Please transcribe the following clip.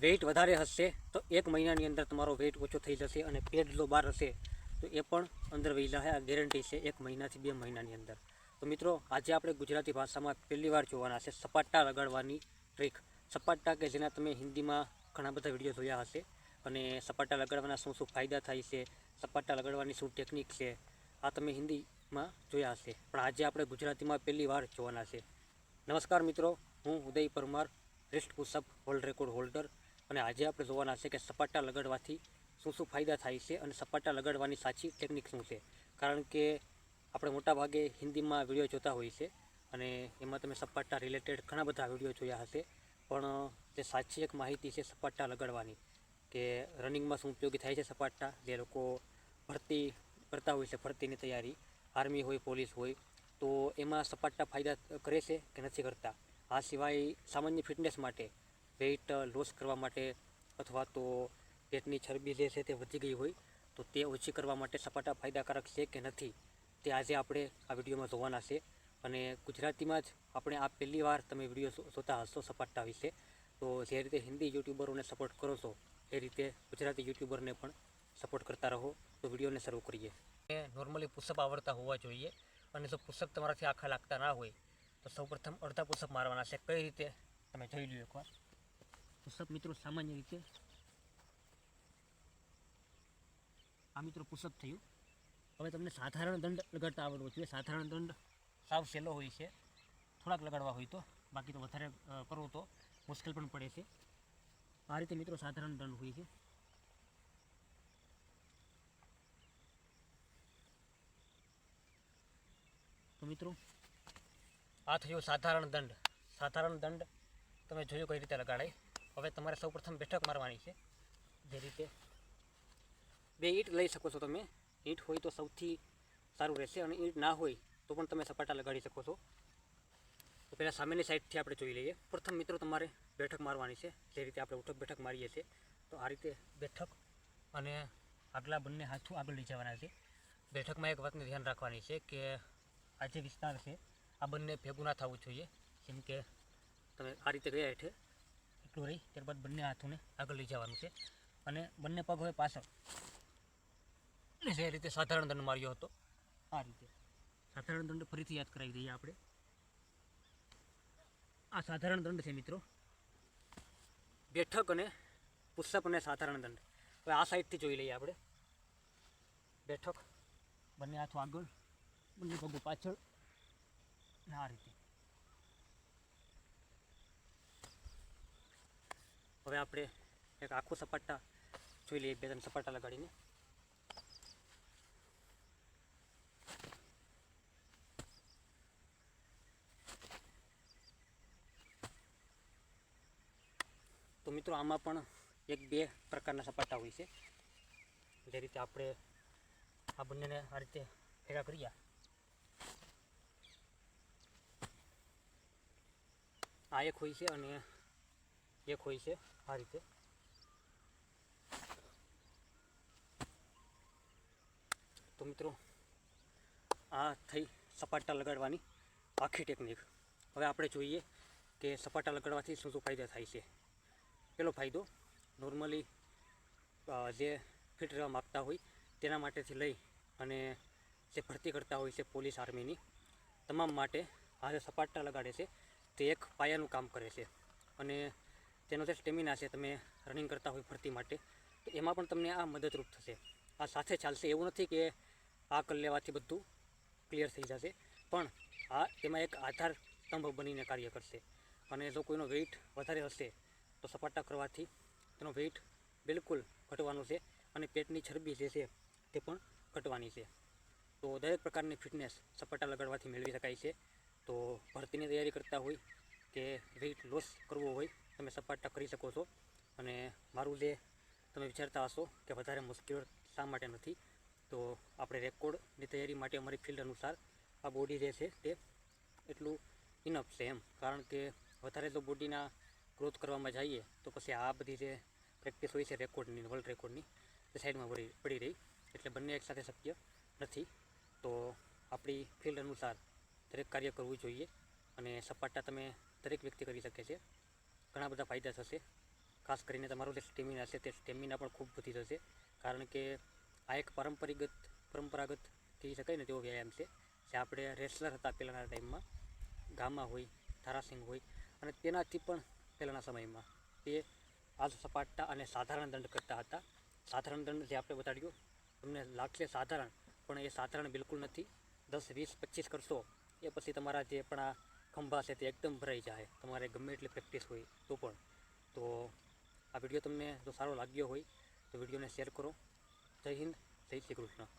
Weight વધારે હશે તો 1 મહિનાની અંદર તમારો વેઇટ ઓછો થઈ જશે, અને પેડ જો બહાર હશે તો એ પણ અંદર વહેલા છે. આ ગેરંટી છે 1 મહિનાથી 2 મહિનાની અંદર. તો મિત્રો, આજે આપણે ગુજરાતી ભાષામાં પહેલી વાર જોવાના છે સપાટા લગાડવાની ટ્રીક. સપાટા કે જેના તમે હિન્દીમાં ઘણા બધા વિડીયો જોયા હશે, અને સપાટા લગાડવાના શું શું ફાયદા થાય છે, સપાટા લગાડવાની શું ટેકનિક છે, આ તમે હિન્દીમાં જોયા હશે, પણ આજે આપણે ગુજરાતીમાં પહેલી વાર જોવાના છે. નમસ્કાર મિત્રો, હું Uday Parmar, wrist push up world record holder, અને આજે આપણે જોવાના છે કે સપાટા લગાડવાથી શું શું ફાયદા થાય છે અને સપાટા લગાડવાની સાચી ટેકનિક શું છે. કારણ કે આપણે મોટાભાગે હિન્દીમાં વિડીયો જોતા હોઈએ છે, અને એમાં તમે સપાટા રિલેટેડ ઘણા બધા વિડીયો જોયા હશે, પણ જે સાચી એક માહિતી છે સપાટા લગાડવાની, કે રનિંગમાં શું ઉપયોગી થાય છે સપાટા, જે લોકો ભરતી કરતા હોય છે, ભરતીની તૈયારી, આર્મી હોય, પોલીસ હોય, તો એમાં સપાટા ફાયદા કરે છે કે નથી કરતા. આ સિવાય સામાન્ય ફિટનેસ માટે, વેઇટ લોસ કરવા માટે, અથવા તો પેટની ચરબી જે છે તે વધી ગઈ હોય તો તે ઓછી કરવા માટે સપાટા ફાયદાકારક છે કે નથી, તે આજે આપણે આ વિડીયોમાં જોવાના છે. અને ગુજરાતીમાં જ આપણે આ પહેલી વાર તમે વિડીયો જોતા હશો સપાટા વિશે, તો જે રીતે હિન્દી યુટ્યુબરોને સપોર્ટ કરો છો એ રીતે ગુજરાતી યુટ્યુબરને પણ સપોર્ટ કરતા રહો. તો વિડીયોને શરૂ કરીએ. નોર્મલી પુશઅપ આવડતા હોવા જોઈએ, અને જો પુશઅપ તમારાથી આખા લાગતા ના હોય તો સૌપ્રથમ અડધા પુશઅપ મારવાના છે. કઈ રીતે તમે જોઈ લો એકવાર. પુશઅપ મિત્રો સામાન્ય રીતે આ મિત્રો પુશઅપ થયું. હવે તમને સાધારણ દંડ લગાડતા આવડવો જોઈએ. સાધારણ દંડ સાવ સહેલો હોય છે, થોડાક લગાડવા હોય તો, બાકી તો વધારે કરવો તો મુશ્કેલ પણ પડે છે. આ રીતે મિત્રો સાધારણ દંડ હોય છે. તો મિત્રો, આ થયો સાધારણ દંડ. સાધારણ દંડ તમે જોયું કઈ રીતે લગાડાય. હવે તમારે સૌપ્રથમ બેઠક મારવાની છે. જે રીતે 2 ઈંટ લઈ શકો છો તમે. ઈંટ હોય તો સૌથી સારું રહેશે, અને ઈંટ ના હોય તો પણ તમે સપાટા લગાડી શકો છો. તો પહેલાં સામેની સાઈડથી આપણે જોઈ લઈએ. પ્રથમ મિત્રો તમારે બેઠક મારવાની છે, જે રીતે આપણે ઉઠક બેઠક મારીએ છીએ. તો આ રીતે બેઠક, અને આગલા બંને હાથું આગળ લઈ જવાના છે. બેઠકમાં એક વાતની ધ્યાન રાખવાની છે કે આ જે વિસ્તાર છે આ બંને ભેગું ના થવું જોઈએ. જેમ કે તમે આ રીતે ગયા હેઠે એટલું રહી, ત્યારબાદ બંને હાથોને આગળ લઈ જવાનું છે, અને બંને પગ હોય પાછળ. જે રીતે સાધારણ દંડ માર્યો હતો આ રીતે સાધારણ દંડ ફરીથી યાદ કરાવી દઈએ આપણે. આ સાધારણ દંડ છે મિત્રો, બેઠક અને પુશઅપ અને સાધારણ દંડ. હવે આ સાઈડથી જોઈ લઈએ આપણે. બેઠક, બંને હાથો આગળ, બંને પગો પાછળ, અને આ રીતે. હવે આપણે એક આખું સપાટા જોઈ લઈએ, 2-3 સપાટા લગાડીને. તો મિત્રો, આમાં પણ 1-2 પ્રકારના સપાટા હોય છે. જે રીતે આપણે આ બંનેને આ રીતે ભેગા કર્યા, આ એક હોય છે અને એક હોય છે આ રીતે. તો મિત્રો, આ થઈ સપાટા લગાડવાની આખી ટેકનિક. હવે આપણે જોઈએ કે સપાટા લગાડવાથી શું શું ફાયદા થાય છે. પહેલો ફાયદો, નોર્મલી જે ફિટ રહેવા માગતા હોય તેના માટેથી લઈ અને જે ભરતી કરતા હોય છે પોલીસ આર્મીની, તમામ માટે આ જે સપાટા લગાડે છે તે એક પાયાનું કામ કરે છે. અને તેનો જે સ્ટેમિના છે, તમે રનિંગ કરતા હોય ભરતી માટે, તો એમાં પણ તમને આ મદદરૂપ થશે. આ સાથે ચાલશે. એવું નથી કે આ કરી લેવાથી બધું ક્લિયર થઈ જશે, પણ આ તેમાં એક આધાર સ્તંભ બનીને કાર્ય કરશે. અને જો કોઈનો વેઇટ વધારે હશે તો સપાટા કરવાથી તેનો વેઇટ બિલકુલ ઘટવાનું છે, અને પેટની ચરબી જે છે તે પણ ઘટવાની છે. તો દરેક પ્રકારની ફિટનેસ સપાટા લગાડવાથી મેળવી શકાય છે. તો ભરતીની તૈયારી કરતા હોય કે વેઇટ લોસ કરવો હોય, તમે સપાટા કરી શકો છો. અને મારું જે તમે વિચારતા હશો કે વધારે મુશ્કેલ શા માટે નથી, તો આપણે રેકોર્ડની તૈયારી માટે અમારી ફિલ્ડ અનુસાર આ બોડી જે છે તે એટલું ઇનફ છે એમ. કારણ કે વધારે જો બોડીના ગ્રોથ કરવામાં જઈએ તો પછી આ બધી જે પ્રેક્ટિસ હોય છે રેકોર્ડની, વર્લ્ડ રેકોર્ડની, તે સાઈડમાં પડી રહી. એટલે બંને એકસાથે શક્ય નથી. તો આપણી ફિલ્ડ અનુસાર દરેક કાર્ય કરવું જોઈએ. અને સપાટા તમે દરેક વ્યક્તિ કરી શકે છે. ઘણા બધા ફાયદા થશે. ખાસ કરીને તમારું જે સ્ટેમિના છે તે સ્ટેમિના પણ ખૂબ વધી જશે, કારણ કે આ એક પરંપરાગત કહી શકાય ને તેવો વ્યાયામ છે. જે આપણે રેસલર હતા પહેલાંના ટાઈમમાં, ગામા હોય, થારાસિંગ હોય, અને તેનાથી પણ પહેલાંના સમયમાં તે આજ સપાટા અને સાધારણ દંડ કરતા હતા. સાધારણ દંડ જે આપણે બતાડ્યો તમને લાગશે સાધારણ, પણ એ સાધારણ બિલકુલ નથી. 10, 20, 25 કરશો એ પછી તમારા જે પણ આ ખંભા છે તે એકદમ ભરાઈ જાય, તમારે ગમે એટલી પ્રેક્ટિસ હોય તો પણ. તો આ વિડીયો તમને જો સારો લાગ્યો હોય તો વિડીયોને શેર કરો. જય હિન્દ, જય શ્રી કૃષ્ણ.